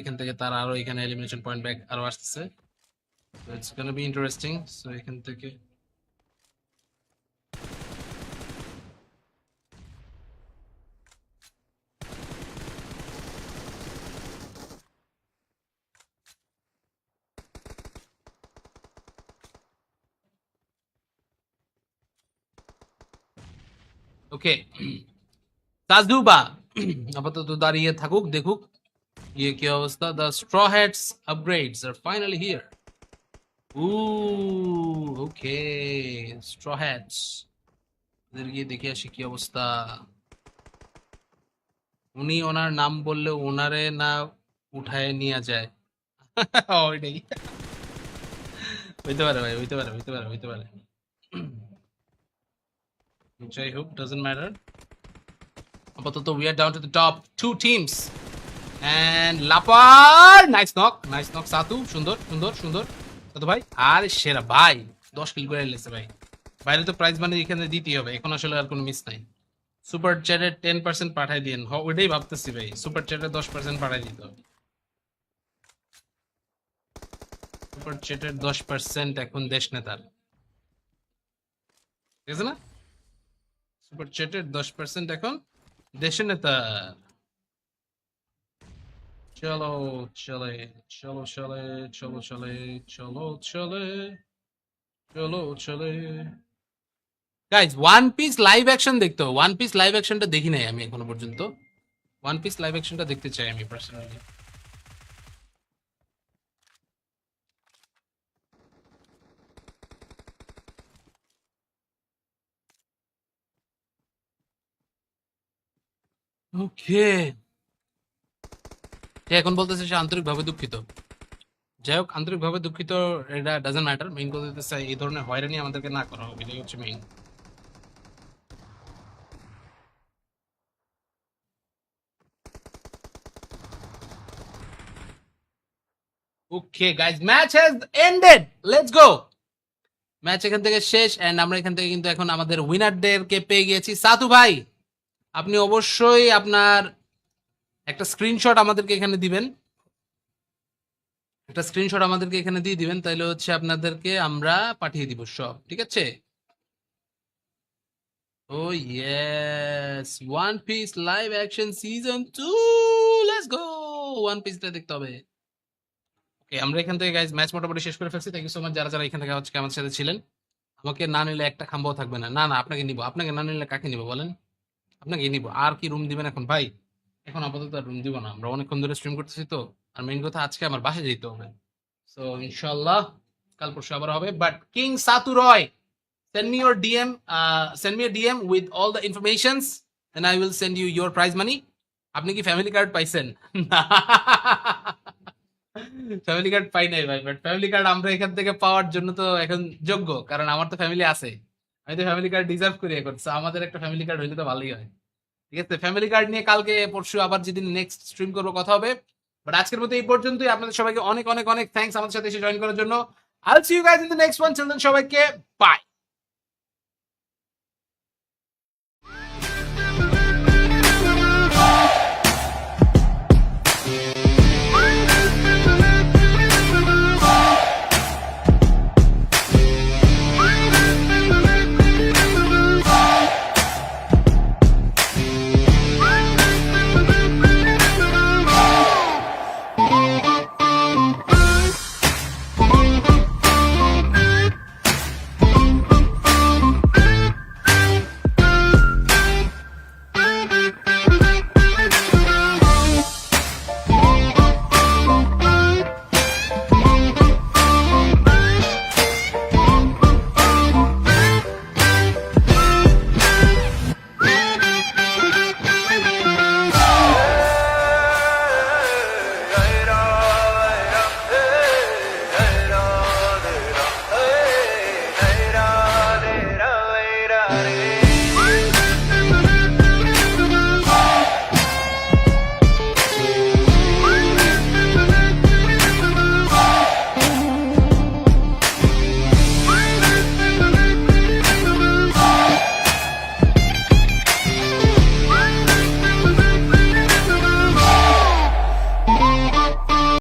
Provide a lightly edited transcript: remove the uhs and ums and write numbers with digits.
এখান থেকে তার আরো এখানে এলিমিনেশন পয়েন্ট ব্যাক আরো আসছে, so it's gonna be interesting. So এখান থেকে ওকে তাজদুবা আপাতত দাঁড়িয়ে থাকুক, দেখুক ये क्या अवस्था. The straw hats upgrades are finally here. Ooh, okay, straw hats. इधर ये देखिए আসি কি অবস্থা. উনি ওনার নাম বললে ওনারে না উঠায় নিয়ে যায়. ওইটাই হইতে পারে ভাই, হইতে পারে, হইতে পারে, হইতে পারে. যাই হোক, doesn't matter. আপাতত we are down to the top 2 teams. And লাপার নাইস নক সাতু, সুন্দর সুন্দর সুন্দর সাতু ভাই. আর সেরা ভাই 10 কিল করে লেছে ভাই. বাইরে তো প্রাইজ মানে এখানে দিতেই হবে, এখন আসলে আর কোনো মিস নাই. সুপার চ্যাটে 10% পাঠাই দিন. ওইটাই ভাবতেছি ভাই, সুপার চ্যাটে 10% পাঠাই দিতে হবে. সুপার চ্যাটের 10% এখন দেশ নেতার, ঠিক আছে না? সুপার চ্যাটের 10% এখন দেশের নেতার. চলো চলে চলো চলে চলো চলে চলো চলে চলো চলে. Guys one piece live action দেখতে হবে. ওয়ান পিস লাইভ অ্যাকশনটা দেখি নাই আমি এখনো পর্যন্ত. ওয়ান পিস লাইভ অ্যাকশনটা দেখতে চাই আমি পার্সোনালি. ওকে, এখন বলতেছে সে আন্তরিকভাবে দুঃখিত. যাই হোক, আন্তরিকভাবে দুঃখিত এটা ডাজন্ট ম্যাটার. মেইন কথা হচ্ছে এই ধরনের হয়রানি আমাদেরকে না করা হবে, এটাই হচ্ছে main. Okay guys, match has ended, let's go. Match এখান থেকে শেষ, এন্ড আমরা এখান থেকে কিন্তু এখন আমাদের উইনারদেরকে পেয়ে গিয়েছি. সাতু ভাই, আপনি অবশ্যই আপনার একটা স্ক্রিনশট আমাদেরকে এখানে দিবেন, একটা স্ক্রিনশট আমাদেরকে এখানে দিয়ে দিবেন, তাহলে হচ্ছে আপনাদেরকে আমরা পাঠিয়ে দিব সব, ঠিক আছে? ও yes, one piece live action season 2, let's go. One পিসটা দেখতে হবে. ওকে, আমরা এখান থেকে গাইজ ম্যাচ মোটামুটি শেষ করে ফেলছি. থ্যাংক ইউ সো মাচ যারা যারা এখান থেকে আজকে আমার সাথে ছিলেন. আমাকে না নিলে একটা খাম্বাও থাকবে না. না না, আপনাকে নিব. আপনাকে না নিলে কাকে নিব বলেন? আপনাকে নিব. আর কি রুম দিবেন এখন ভাই? এখন আপাতত রুম দিব না, আমরা অনেকক্ষণ ধরে স্ট্রিম করতেছি তো. আর মেইন কথা আজকে আমার বাসায় যেতে হবে. সো ইনশাআল্লাহ কাল পরশু আবার হবে. But king Satu Roy, send me your DM, send me a DM with all the informations and I will send you your prize money. আপনি কি ফ্যামিলি কার্ড পাইছেন? ফ্যামিলি কার্ড পাই নাই ভাই, বাট ফ্যামিলি কার্ড আমরা এখান থেকে পাওয়ার জন্য তো এখন যোগ্য, কারণ আমার তো ফ্যামিলি আছে. আমি তো ফ্যামিলি কার্ড ডিজার্ভ করি এখন. So আমাদের একটা ফ্যামিলি কার্ড হইলে তো ভালোই হয়, ঠিক আছে? ফ্যামিলি কার্ড নিয়ে কালকে পরশু আবার যেদিন নেক্সট স্ট্রিম করবো কথা হবে. বাট আজকের মতো এই পর্যন্তই. আপনাদের সবাইকে অনেক অনেক অনেক থ্যাঙ্কস আমাদের সাথে এসে জয়েন করার জন্য. I'll see you guys in the next one. Till then, সবাইকে বাই.